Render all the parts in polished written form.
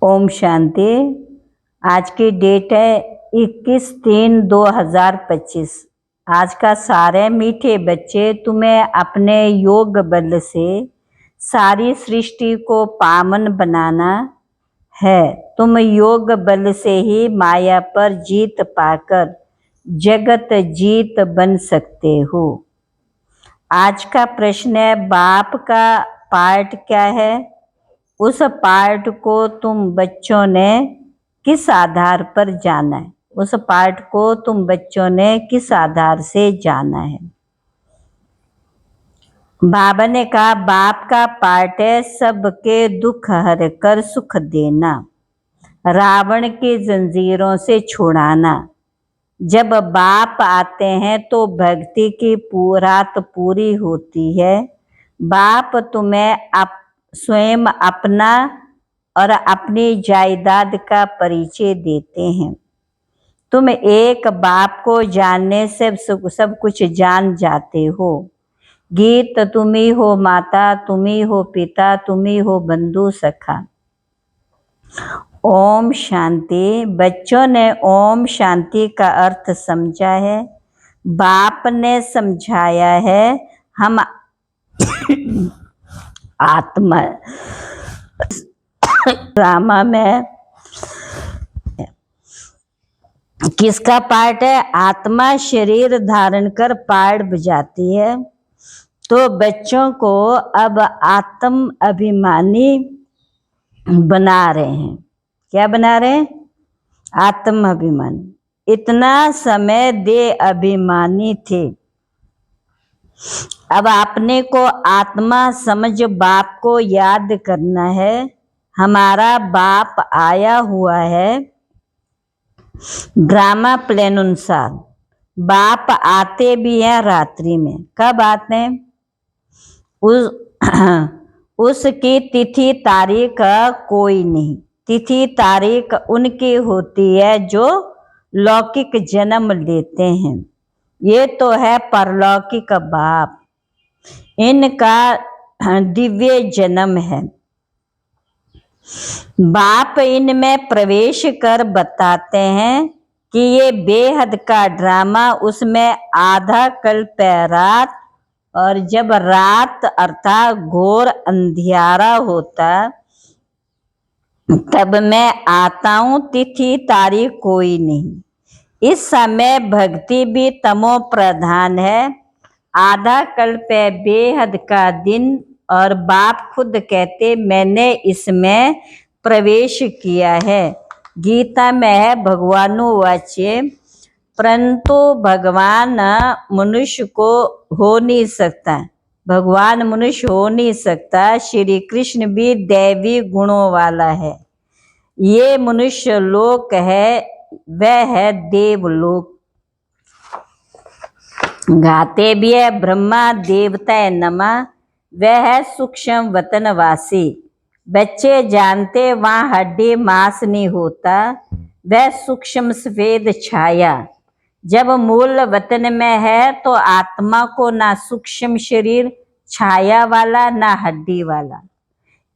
ओम शांति। आज की डेट है 21/3/2025। आज का सार है, मीठे बच्चे, तुम्हें अपने योग बल से सारी सृष्टि को पावन बनाना है। तुम योग बल से ही माया पर जीत पाकर जगत जीत बन सकते हो। आज का प्रश्न है, बाप का पार्ट क्या है? उस पार्ट को तुम बच्चों ने किस आधार पर जाना है? उस पार्ट को तुम बच्चों ने किस आधार से जाना है? बाबा ने कहा, बाप का पार्ट है सबके दुख हर कर सुख देना, रावण की जंजीरों से छुड़ाना। जब बाप आते हैं तो भक्ति की रात पूरी होती है। बाप तुम्हें स्वयं अपना और अपनी जायदाद का परिचय देते हैं। तुम एक बाप को जानने से सब कुछ जान जाते हो। गीत तुम ही हो माता, तुम ही हो पिता, तुम ही हो बंधु सखा। ओम शांति। बच्चों ने ओम शांति का अर्थ समझा है, बाप ने समझाया है। हम आत्मा ड्रामा में किसका पार्ट है? आत्मा शरीर धारण कर पार्ट बजाती है। तो बच्चों को अब आत्म अभिमानी बना रहे हैं। क्या बना रहे हैं? आत्म अभिमानी। इतना समय दे अभिमानी थे, अब आपने को आत्मा समझ बाप को याद करना है। हमारा बाप आया हुआ है ड्रामा प्लान अनुसार। बाप आते भी हैं रात्रि में। कब आते हैं? उसकी तिथि तारीख कोई नहीं। तिथि तारीख उनकी होती है जो लौकिक जन्म लेते हैं। ये तो है परलौकिक बाप, इनका दिव्य जन्म है। बाप इनमें प्रवेश कर बताते हैं कि ये बेहद का ड्रामा, उसमें आधा कल्प है रात, और जब रात अर्थात घोर अंधियारा होता तब मैं आता हूँ। तिथि तारीख कोई नहीं। इस समय भक्ति भी तमो प्रधान है। आधा कल्प है बेहद का दिन, और बाप खुद कहते मैंने इसमें प्रवेश किया है। गीता में है भगवानुवाच्य, परंतु भगवान मनुष्य को हो नहीं सकता। भगवान मनुष्य हो नहीं सकता। श्री कृष्ण भी दैवी गुणों वाला है। ये मनुष्य लोक है, वह है देवलोक। गाते भी है ब्रह्मा देवता नमः, वह है सूक्ष्म वतनवासी। बच्चे जानते वहाँ हड्डी मांस नहीं होता, वह सूक्ष्म सफेद छाया। जब मूल वतन में है तो आत्मा को ना सूक्ष्म शरीर छाया वाला ना हड्डी वाला।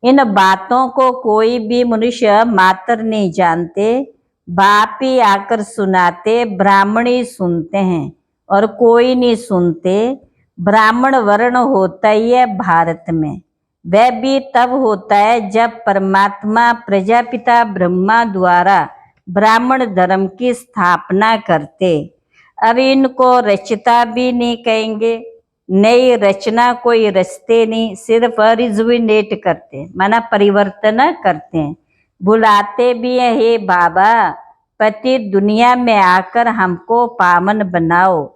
इन बातों को कोई भी मनुष्य मात्र नहीं जानते। बाप ही आकर सुनाते, ब्राह्मणी सुनते हैं और कोई नहीं सुनते। ब्राह्मण वर्ण होता ही है भारत में। वह भी तब होता है जब परमात्मा प्रजापिता ब्रह्मा द्वारा ब्राह्मण धर्म की स्थापना करते। अब इनको रचता भी नहीं कहेंगे, नई रचना कोई रचते नहीं, सिर्फ रिजुविनेट करते, माना परिवर्तन करते हैं। बुलाते भी हैं, हे बाबा पति दुनिया में आकर हमको पावन बनाओ।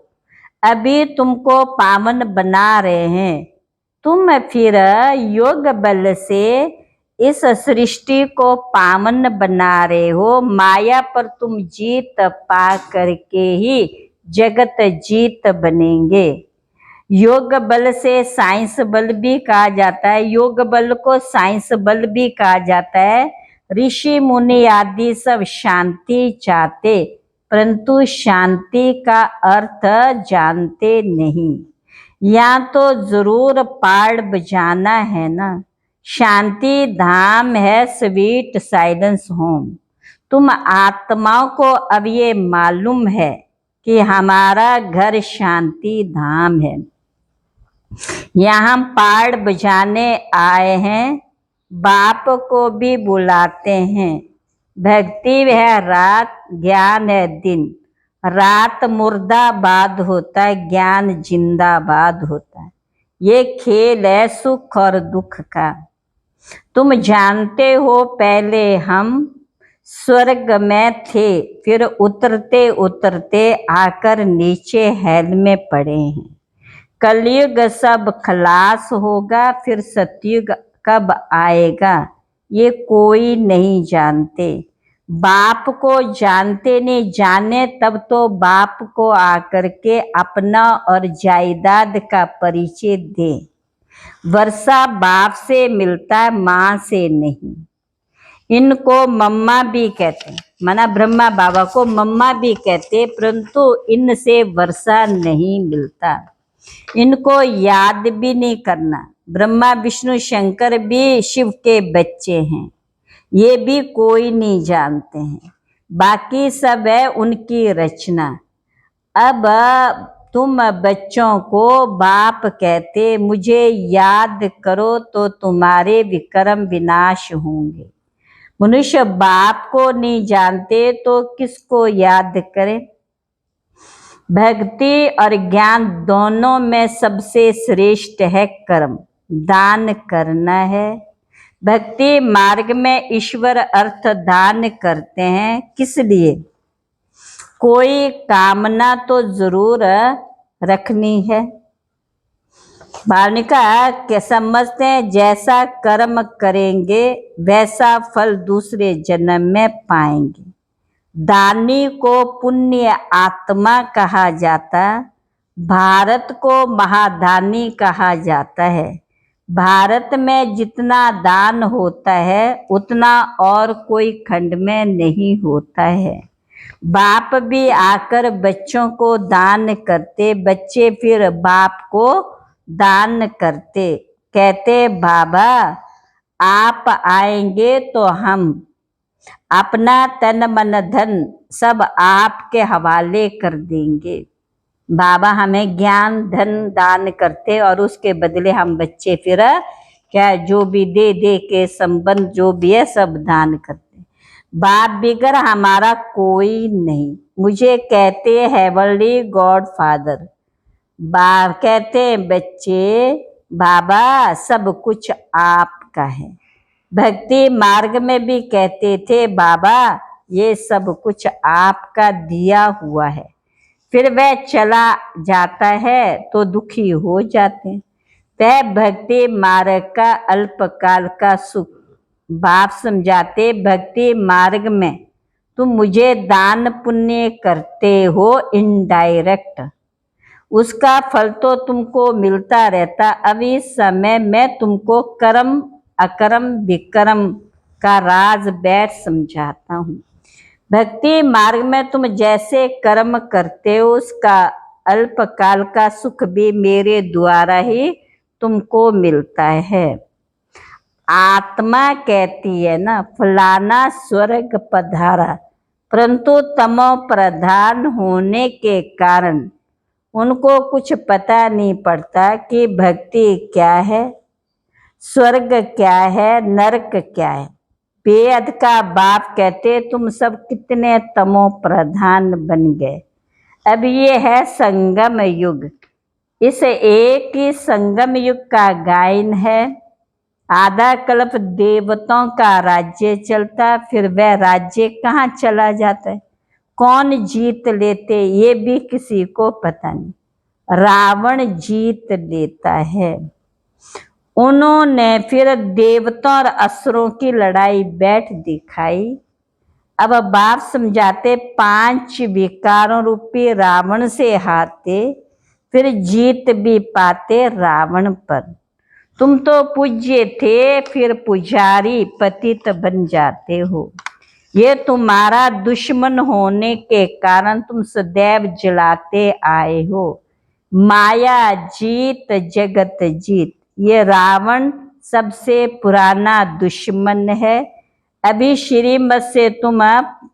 अभी तुमको पावन बना रहे हैं। तुम फिर योग बल से इस सृष्टि को पावन बना रहे हो। माया पर तुम जीत पा करके ही जगत जीत बनेंगे। योग बल से साइंस बल भी कहा जाता है। योग बल को साइंस बल भी कहा जाता है। ऋषि मुनि आदि सब शांति चाहते, परंतु शांति का अर्थ जानते नहीं। या तो जरूर पाड़ बजाना है ना। शांति धाम है स्वीट साइलेंस होम। तुम आत्माओं को अब ये मालूम है कि हमारा घर शांति धाम है। यहाँ हम पाड़ बजाने आए हैं, बाप को भी बुलाते हैं। भक्ति है रात, ज्ञान है दिन। रात मुर्दाबाद होता है, ज्ञान जिंदाबाद होता है। ये खेल है सुख और दुख का। तुम जानते हो पहले हम स्वर्ग में थे, फिर उतरते उतरते आकर नीचे हेल में पड़े हैं। कलयुग सब खलास होगा, फिर सतयुग कब आएगा ये कोई नहीं जानते। बाप को जानते नहीं, जाने तब तो बाप को आकर के अपना और जायदाद का परिचय दे। वर्षा बाप से मिलता है, माँ से नहीं। इनको मम्मा भी कहते हैं, माना ब्रह्मा बाबा को मम्मा भी कहते, परंतु इनसे वर्षा नहीं मिलता। इनको याद भी नहीं करना। ब्रह्मा विष्णु शंकर भी शिव के बच्चे हैं, ये भी कोई नहीं जानते हैं। बाकी सब है उनकी रचना। अब तुम बच्चों को बाप कहते, मुझे याद करो तो तुम्हारे विक्रम विनाश होंगे। मनुष्य बाप को नहीं जानते तो किसको याद करें। भक्ति और ज्ञान दोनों में सबसे श्रेष्ठ है कर्म, दान करना है। भक्ति मार्ग में ईश्वर अर्थ दान करते हैं, किस लिए? कोई कामना तो जरूर रखनी है। वाल्मीकि के समझते हैं जैसा कर्म करेंगे वैसा फल दूसरे जन्म में पाएंगे। दानी को पुण्य आत्मा कहा जाता, भारत को महादानी कहा जाता है। भारत में जितना दान होता है उतना और कोई खंड में नहीं होता है। बाप भी आकर बच्चों को दान करते, बच्चे फिर बाप को दान करते, कहते बाबा आप आएंगे तो हम अपना तन मन धन सब आपके हवाले कर देंगे। बाबा हमें ज्ञान धन दान करते और उसके बदले हम बच्चे फिर क्या जो भी दे दे के संबंध जो भी है सब दान करते। बाप बिगर हमारा कोई नहीं। मुझे कहते हेवनली गॉड फादर। बाप कहते बच्चे बाबा सब कुछ आपका है। भक्ति मार्ग में भी कहते थे बाबा ये सब कुछ आपका दिया हुआ है। फिर वह चला जाता है तो दुखी हो जाते हैं। वह भक्ति मार्ग का अल्पकाल का सुख। बाप समझाते भक्ति मार्ग में तुम मुझे दान पुण्य करते हो इनडायरेक्ट, उसका फल तो तुमको मिलता रहता। अब इस समय मैं तुमको कर्म अकर्म विक्रम का राज बैठ समझाता हूँ। भक्ति मार्ग में तुम जैसे कर्म करते हो उसका अल्पकाल का सुख भी मेरे द्वारा ही तुमको मिलता है। आत्मा कहती है ना फलाना स्वर्ग पधारा, परंतु तमो प्रधान होने के कारण उनको कुछ पता नहीं पड़ता कि भक्ति क्या है, स्वर्ग क्या है, नरक क्या है। बेअद का बाप कहते तुम सब कितने तमो प्रधान बन गए। अब ये है संगम युग। इस एक ही संगम युग का गायन है। आधा कल्प देवताओं का राज्य चलता, फिर वह राज्य कहाँ चला जाता है, कौन जीत लेते ये भी किसी को पता नहीं। रावण जीत लेता है। उन्होंने फिर देवताओं और असुरों की लड़ाई बैठ दिखाई। अब बाप समझाते 5 विकारों रूपी रावण से हारते, फिर जीत भी पाते रावण पर। तुम तो पूज्य थे, फिर पुजारी पतित बन जाते हो। ये तुम्हारा दुश्मन होने के कारण तुम सदैव जलाते आए हो। माया जीत जगत जीत, ये रावण सबसे पुराना दुश्मन है। अभी श्रीमत से तुम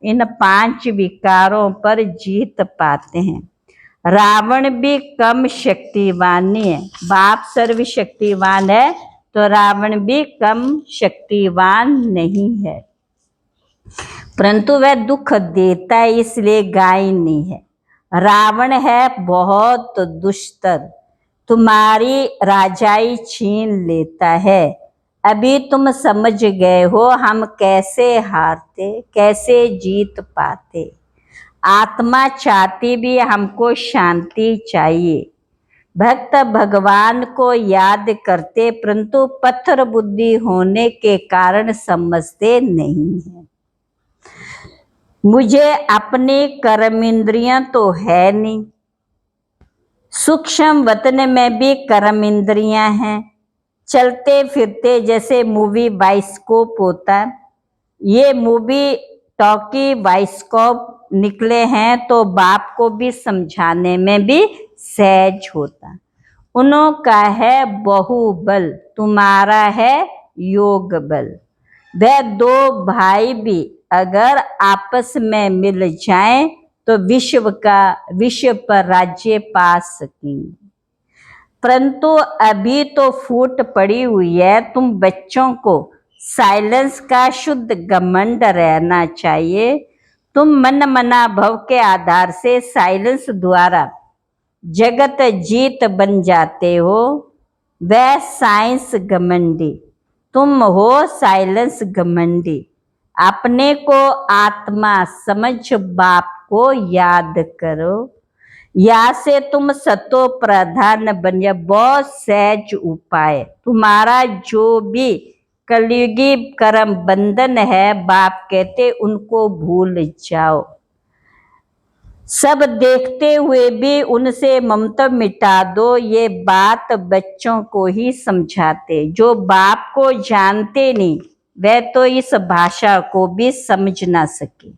इन 5 विकारों पर जीत पाते हैं। रावण भी कम शक्तिवान नहीं है। बाप सर्वशक्तिवान है तो रावण भी कम शक्तिवान नहीं है, परंतु वह दुख देता है इसलिए गाय नहीं है। रावण है बहुत दुष्टर, तुम्हारी राजाई छीन लेता है। अभी तुम समझ गए हो हम कैसे हारते, कैसे जीत पाते। आत्मा चाहती भी हमको शांति चाहिए। भक्त भगवान को याद करते, परंतु पत्थर बुद्धि होने के कारण समझते नहीं है। मुझे अपनी कर्म इंद्रियां तो है नहीं। सूक्ष्म वतन में भी कर्म इंद्रियां हैं। चलते फिरते जैसे मूवी बाइस्कोप होता है, ये मूवी टॉकी बाइस्कोप निकले हैं तो बाप को भी समझाने में भी सहज होता। उन्हों का है बहुबल, तुम्हारा है योग बल। वह 2 भाई भी अगर आपस में मिल जाएं तो विश्व पर राज्य पा सकेंगे, परंतु अभी तो फूट पड़ी हुई है। तुम बच्चों को साइलेंस का शुद्ध घमंड रहना चाहिए। तुम मन मना भव के आधार से साइलेंस द्वारा जगत जीत बन जाते हो। वह साइंस घमंडी, तुम हो साइलेंस घमंडी। अपने को आत्मा समझ बाप को याद करो। या से तुम सतो प्रधान बन जाओ। बहुत सहज उपाय। तुम्हारा जो भी कलयुगी कर्म बंधन है, बाप कहते उनको भूल जाओ। सब देखते हुए भी उनसे ममता मिटा दो। ये बात बच्चों को ही समझाते। जो बाप को जानते नहीं वह तो इस भाषा को भी समझ ना सके।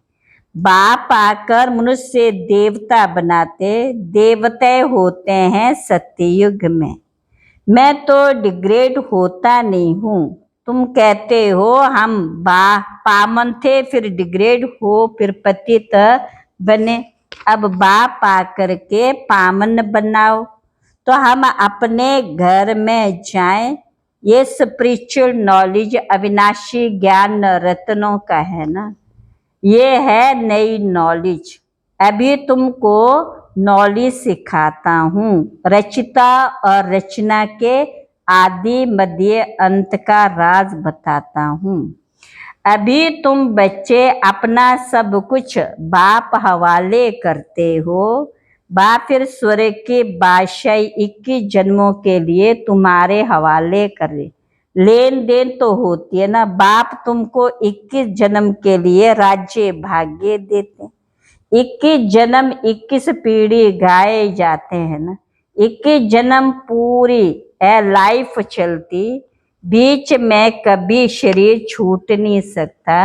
बाप आकर मनुष्य देवता बनाते। देवता होते हैं सत्ययुग में। मैं तो डिग्रेड होता नहीं हूँ। तुम कहते हो हम पामन थे, फिर डिग्रेड हो, फिर पतित बने। अब बाप आकर के पामन बनाओ तो हम अपने घर में जाएं। ये स्पिरिचुअल नॉलेज अविनाशी ज्ञान रत्नों का है ना, ये है नई नॉलेज। अभी तुमको नॉलेज सिखाता हूँ। रचिता और रचना के आदि मध्य अंत का राज बताता हूँ। अभी तुम बच्चे अपना सब कुछ बाप हवाले करते हो। बाप फिर स्वर्ग के बादशाह 21 जन्मों के लिए तुम्हारे हवाले करे। लेन देन तो होती है ना। बाप तुमको 21 जन्म के लिए राज्य भाग्य देते। 21 जन्म 21 पीढ़ी गाए जाते हैं ना। 21 जन्म पूरी है लाइफ चलती। बीच में कभी शरीर छूट नहीं सकता।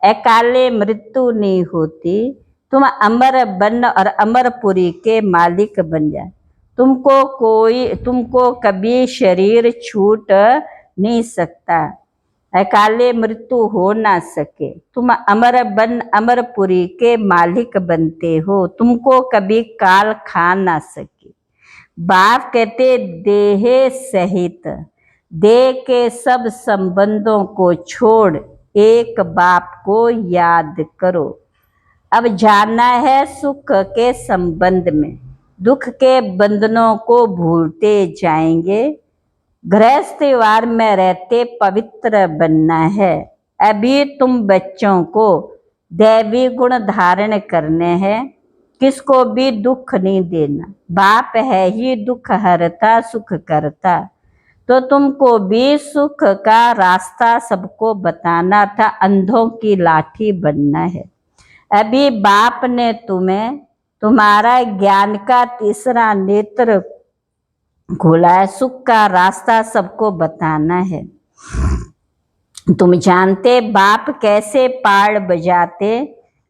अकाले मृत्यु नहीं होती। तुम अमर बन और अमरपुरी के मालिक बन जाए। तुमको कभी शरीर छूट नहीं सकता। अकाले मृत्यु हो ना सके। तुम अमर बन अमरपुरी के मालिक बनते हो। तुमको कभी काल खा ना सके। बाप कहते देह सहित देह के सब संबंधों को छोड़ एक बाप को याद करो। अब जाना है सुख के संबंध में। दुख के बंधनों को भूलते जाएंगे। गृहस्थवार में रहते पवित्र बनना है। अभी तुम बच्चों को दैवी गुण धारण करने हैं। किसको भी दुख नहीं देना। बाप है ही दुख हरता सुख करता। तो तुमको भी सुख का रास्ता सबको बताना था। अंधों की लाठी बनना है। अभी बाप ने तुम्हें तुम्हारा ज्ञान का तीसरा नेत्र खोला है। सुख का रास्ता सबको बताना है। तुम जानते बाप कैसे पाड़ बजाते।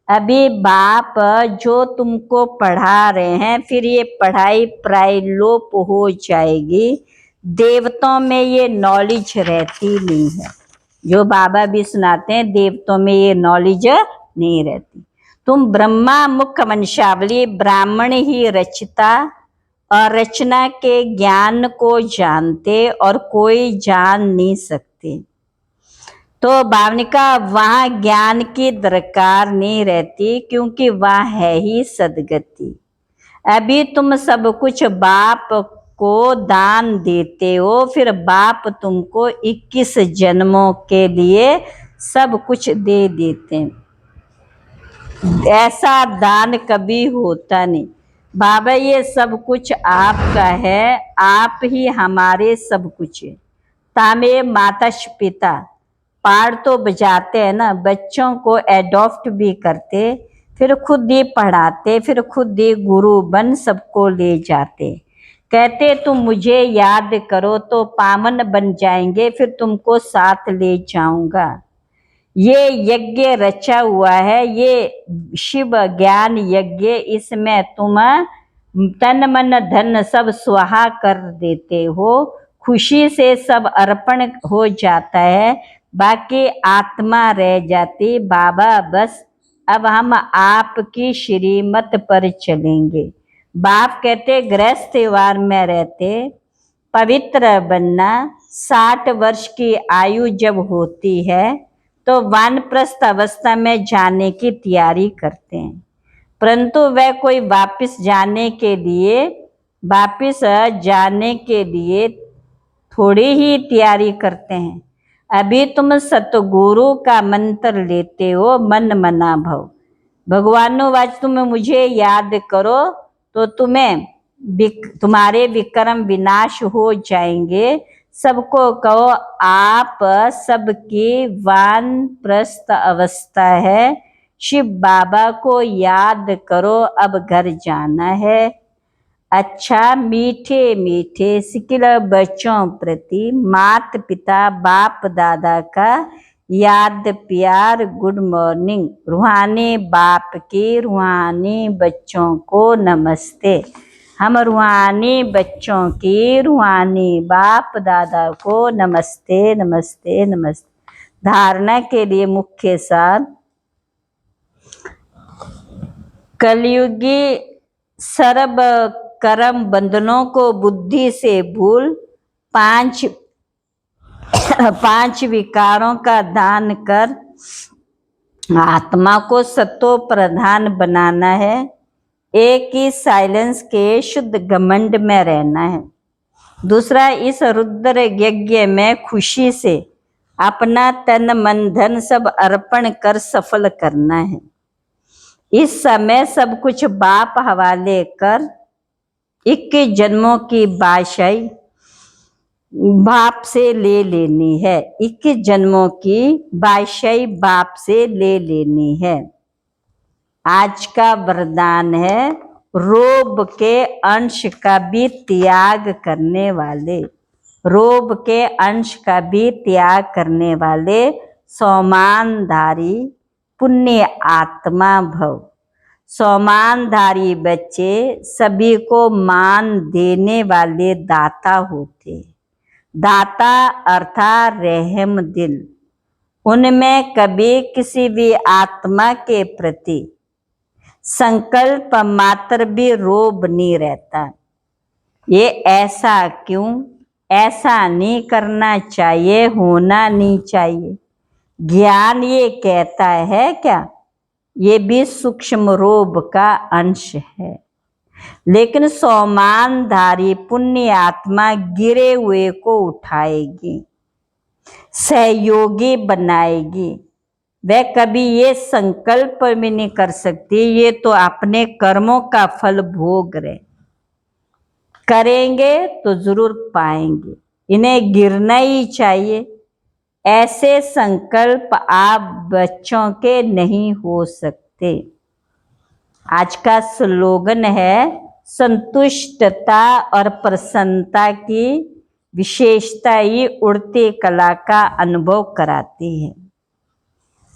अभी बाप जो तुमको पढ़ा रहे हैं, फिर ये पढ़ाई प्रायलोप हो जाएगी। देवताओं में ये नॉलेज रहती नहीं है। जो बाबा भी सुनाते हैं, देवताओं में ये नॉलेज नहीं रहती। तुम ब्रह्मा मुख वंशावली ब्राह्मण ही रचता और रचना के ज्ञान को जानते और कोई जान नहीं सकते। तो भावनिका वहाँ ज्ञान की दरकार नहीं रहती, क्योंकि वहाँ है ही सदगति। अभी तुम सब कुछ बाप को दान देते हो, फिर बाप तुमको 21 जन्मों के लिए सब कुछ दे देते हैं। ऐसा दान कभी होता नहीं। बाबा ये सब कुछ आपका है, आप ही हमारे सब कुछ है। तामे माता पिता पार तो बजाते हैं ना, बच्चों को एडॉप्ट भी करते, फिर खुद ही पढ़ाते, फिर खुद ही गुरु बन सबको ले जाते। कहते तुम मुझे याद करो तो पावन बन जाएंगे, फिर तुमको साथ ले जाऊंगा। ये यज्ञ रचा हुआ है, ये शिव ज्ञान यज्ञ, इसमें तुम तन मन धन सब स्वाहा कर देते हो। खुशी से सब अर्पण हो जाता है, बाकी आत्मा रह जाती। बाबा बस अब हम आपकी श्रीमत पर चलेंगे। बाप कहते गृहस्थ व्यवहार में रहते, पवित्र बनना। 60 वर्ष की आयु जब होती है तो वानप्रस्थ अवस्था में जाने की तैयारी करते हैं, परंतु वह कोई वापस जाने के लिए थोड़ी ही तैयारी करते हैं। अभी तुम सतगुरु का मंत्र लेते हो, मन मना भव। भगवानोवाच तुम मुझे याद करो तो तुम्हारे विक्रम विनाश हो जाएंगे। सबको कहो आप सबकी वानप्रस्थ अवस्था है, शिव बाबा को याद करो, अब घर जाना है। अच्छा मीठे मीठे सिकिल बच्चों प्रति मात पिता बाप दादा का याद प्यार गुड मॉर्निंग। रूहानी बाप की रूहानी बच्चों को नमस्ते। हम रूहानी बच्चों की रूहानी बाप दादा को नमस्ते नमस्ते नमस्ते। धारणा के लिए मुख्य सार, कलयुगी सर्व कर्म बंधनों को बुद्धि से भूल 5 विकारों का दान कर आत्मा को सतो प्रधान बनाना है। एक ही साइलेंस के शुद्ध घमंड में रहना है। दूसरा, इस रुद्र यज्ञ में खुशी से अपना तन मन धन सब अर्पण कर सफल करना है। इस समय सब कुछ बाप हवाले कर 21 जन्मों की बादशाही बाप से ले लेनी है। 21 जन्मों की बादशाही बाप से ले लेनी है। आज का वरदान है, रोब के अंश का भी त्याग करने वाले, रोब के अंश का भी त्याग करने वाले सौमानधारी पुण्य आत्मा भव। सौमानधारी बच्चे सभी को मान देने वाले दाता होते। दाता अर्थात रहम दिल। उनमें कभी किसी भी आत्मा के प्रति संकल्प मात्र भी रोब नहीं रहता। ये ऐसा क्यों, ऐसा नहीं करना चाहिए, होना नहीं चाहिए। ज्ञान ये कहता है क्या? ये भी सूक्ष्म रोब का अंश है। लेकिन सौमानधारी पुण्य आत्मा गिरे हुए को उठाएगी, सहयोगी बनाएगी। वह कभी ये संकल्प भी नहीं कर सकती, ये तो अपने कर्मों का फल भोग रहे, करेंगे तो जरूर पाएंगे, इन्हें गिरना ही चाहिए। ऐसे संकल्प आप बच्चों के नहीं हो सकते। आज का स्लोगन है, संतुष्टता और प्रसन्नता की विशेषता ही उड़ती कला का अनुभव कराती है।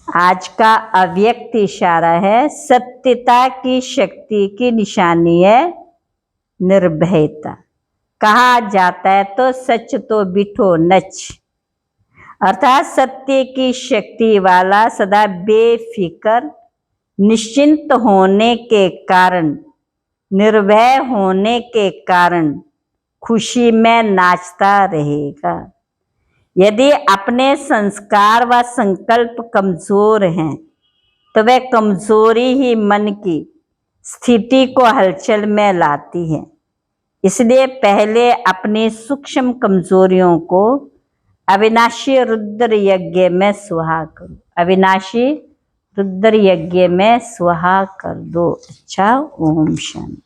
आज का अव्यक्त इशारा है, सत्यता की शक्ति की निशानी है निर्भयता। कहा जाता है तो सच तो बिठो नच, अर्थात सत्य की शक्ति वाला सदा बेफिक्र निश्चिंत होने के कारण, निर्भय होने के कारण खुशी में नाचता रहेगा। यदि अपने संस्कार व संकल्प कमजोर हैं तो वह कमजोरी ही मन की स्थिति को हलचल में लाती है। इसलिए पहले अपनी सूक्ष्म कमजोरियों को अविनाशी रुद्र यज्ञ में सुहा करो, अविनाशी रुद्र यज्ञ में सुहा कर दो। अच्छा, ओम शांति।